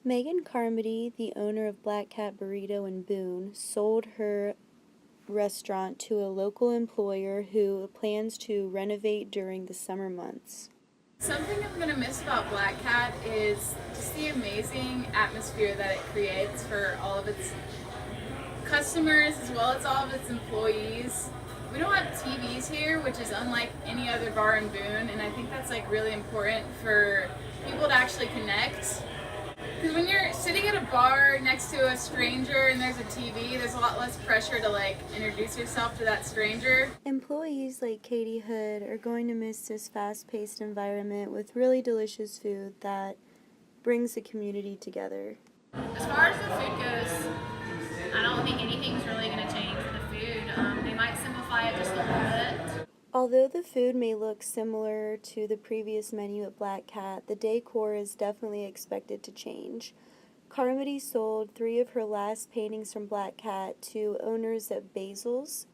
Megan Carmody, the owner of Black Cat Burrito in Boone, sold her restaurant to a local employer who plans to renovate during the summer months. Something I'm going to miss about Black Cat is just the amazing atmosphere that it creates for all of its customers as well as all of its employees. We don't have TVs here, which is unlike any other bar in Boone, and I think that's like really important for people to actually connect. Because when you're sitting at a bar next to a stranger and there's a TV, there's a lot less pressure to like introduce yourself to that stranger. Employees like Katie Hood are going to miss this fast-paced environment with really delicious food that brings the community together. As far as the food goes, I don't think anything's really going to change with the food. They might simplify it just a little bit. Although the food may look similar to the previous menu at Black Cat, the decor is definitely expected to change. Carmody sold 3 of her last paintings from Black Cat to owners at Basil's.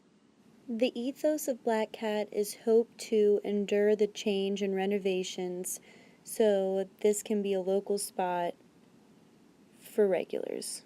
The ethos of Black Cat is hope to endure the change and renovations, so this can be a local spot for regulars.